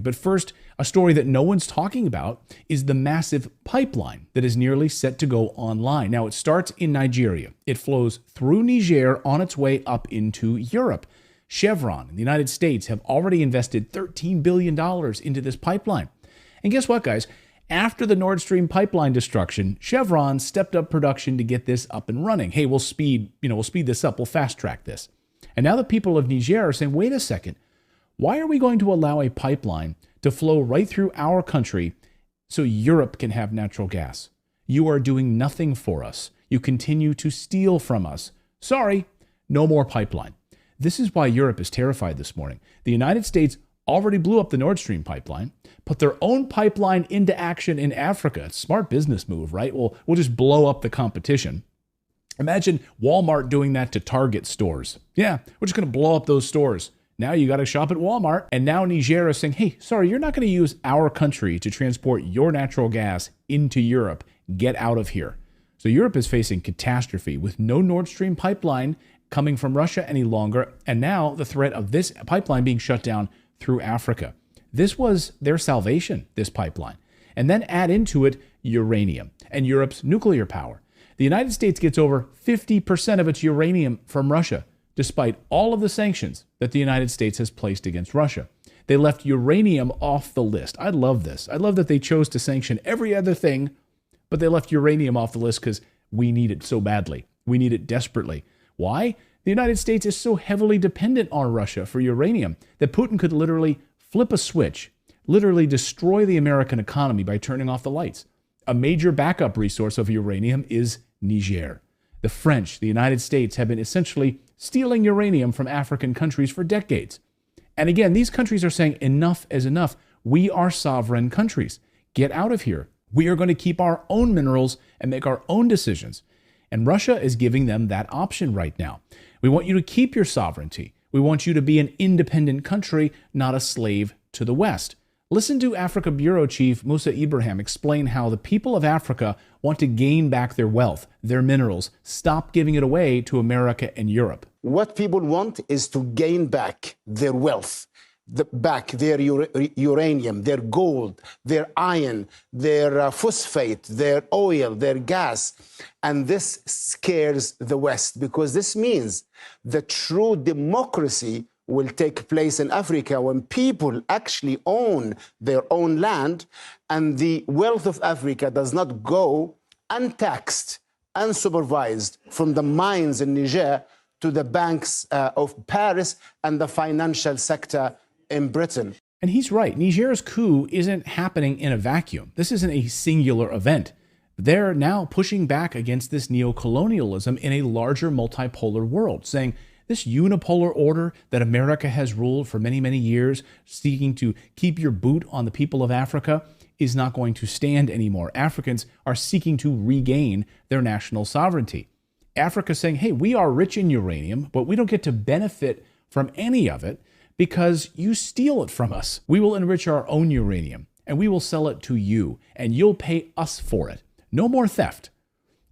But first, a story that no one's talking about is the massive pipeline that is nearly set to go online. Now, it starts in Nigeria. It flows through Niger on its way up into Europe. Chevron and the United States have already invested $13 billion into this pipeline. And guess what, guys? After the Nord Stream pipeline destruction, Chevron stepped up production to get this up and running. Hey, we'll speed this up. We'll fast track this. And now the people of Niger are saying, wait a second, why are we going to allow a pipeline to flow right through our country so Europe can have natural gas? You are doing nothing for us. You continue to steal from us. Sorry, no more pipeline. This is why Europe is terrified this morning. The United States already blew up the Nord Stream pipeline, put their own pipeline into action in Africa. It's a smart business move, right? We'll just blow up the competition. Imagine Walmart doing that to Target stores. Yeah, we're just going to blow up those stores. Now you got to shop at Walmart. And now Niger is saying, hey, sorry, you're not going to use our country to transport your natural gas into Europe. Get out of here. So Europe is facing catastrophe with no Nord Stream pipeline coming from Russia any longer. And now the threat of this pipeline being shut down through Africa. This was their salvation, this pipeline. And then add into it uranium and Europe's nuclear power. The United States gets over 50% of its uranium from Russia, despite all of the sanctions that the United States has placed against Russia. They left uranium off the list. I love this. I love that they chose to sanction every other thing, but they left uranium off the list because we need it so badly. We need it desperately. Why? The United States is so heavily dependent on Russia for uranium that Putin could literally flip a switch, literally destroy the American economy by turning off the lights. A major backup resource of uranium is Niger. The French, the United States, have been essentially stealing uranium from African countries for decades. And again, these countries are saying enough is enough. We are sovereign countries. Get out of here. We are going to keep our own minerals and make our own decisions. And Russia is giving them that option right now. We want you to keep your sovereignty. We want you to be an independent country, not a slave to the West. Listen to Africa Bureau Chief Musa Ibrahim explain how the people of Africa want to gain back their wealth, their minerals, stop giving it away to America and Europe. What people want is to gain back their wealth, back their uranium, their gold, their iron, their phosphate, their oil, their gas. And this scares the West because this means the true democracy will take place in Africa when people actually own their own land and the wealth of Africa does not go untaxed, unsupervised from the mines in Niger to the banks of Paris and the financial sector in Britain. And he's right. Niger's coup isn't happening in a vacuum. This isn't a singular event. They're now pushing back against this neocolonialism in a larger multipolar world, saying this unipolar order that America has ruled for many, many years, seeking to keep your boot on the people of Africa, is not going to stand anymore. Africans are seeking to regain their national sovereignty. Africa saying, hey, we are rich in uranium, but we don't get to benefit from any of it because you steal it from us. We will enrich our own uranium and we will sell it to you and you'll pay us for it. No more theft.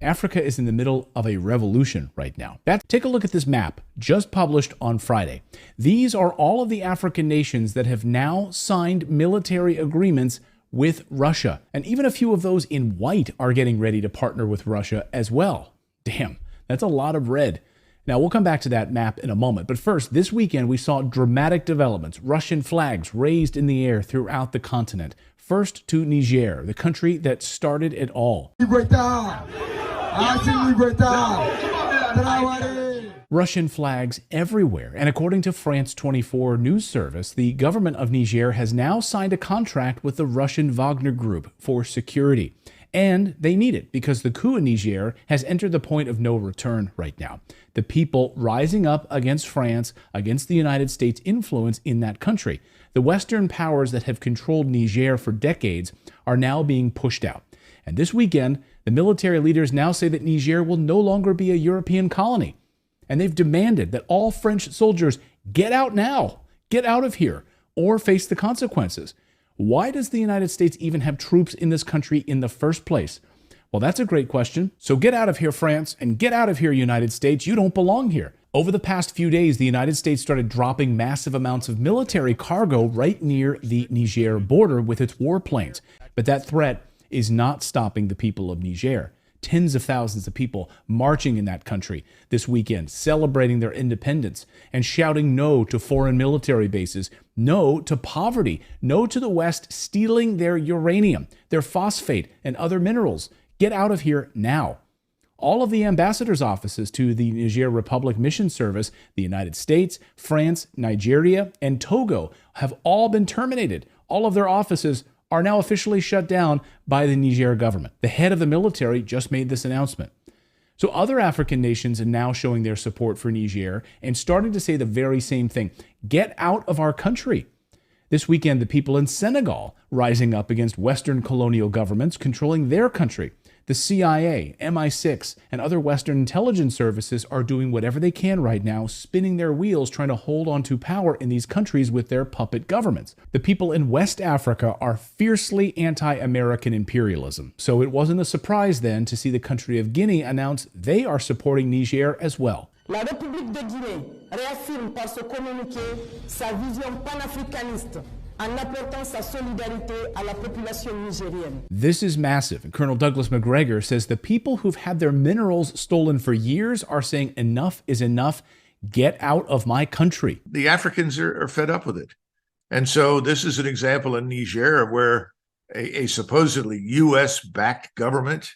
Africa is in the middle of a revolution right now. Take a look at this map just published on Friday. These are all of the African nations that have now signed military agreements with Russia. And even a few of those in white are getting ready to partner with Russia as well. Damn, that's a lot of red. Now, we'll come back to that map in a moment. But first, this weekend, we saw dramatic developments. Russian flags raised in the air throughout the continent. First to Niger, the country that started it all. Russian flags everywhere. And according to France 24 news service, the government of Niger has now signed a contract with the Russian Wagner Group for security. And they need it because the coup in Niger has entered the point of no return right now. The people rising up against France, against the United States' influence in that country. The Western powers that have controlled Niger for decades are now being pushed out. And this weekend, the military leaders now say that Niger will no longer be a European colony. And they've demanded that all French soldiers get out now, get out of here, or face the consequences. Why does the United States even have troops in this country in the first place? Well, that's a great question. So get out of here, France, and get out of here, United States. You don't belong here. Over the past few days, the United States started dropping massive amounts of military cargo right near the Niger border with its warplanes. But that threat is not stopping the people of Niger. Tens of thousands of people marching in that country this weekend, celebrating their independence and shouting no to foreign military bases, no to poverty, no to the West stealing their uranium, their phosphate, and other minerals. Get out of here now. All of the ambassadors' offices to the Niger Republic Mission Service, the United States, France, Nigeria, and Togo have all been terminated. All of their offices are now officially shut down by the Niger government. The head of the military just made this announcement. So other African nations are now showing their support for Niger and starting to say the very same thing. Get out of our country. This weekend, the people in Senegal rising up against Western colonial governments controlling their country. The CIA, MI6, and other Western intelligence services are doing whatever they can right now, spinning their wheels, trying to hold on to power in these countries with their puppet governments. The people in West Africa are fiercely anti-American imperialism, so it wasn't a surprise then to see the country of Guinea announce they are supporting Niger as well. La République de Guinée réaffirme par ce communiqué sa vision panafricaniste en apportant sa solidarité à la population nigérienne. This is massive, and Colonel Douglas McGregor says the people who've had their minerals stolen for years are saying enough is enough. Get out of my country. The Africans are fed up with it. And so this is an example in Niger where a supposedly U.S.-backed government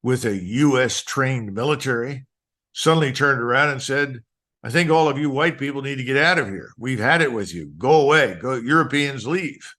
with a U.S.-trained military suddenly turned around and said, I think all of you white people need to get out of here. We've had it with you. Go away. Go, Europeans leave.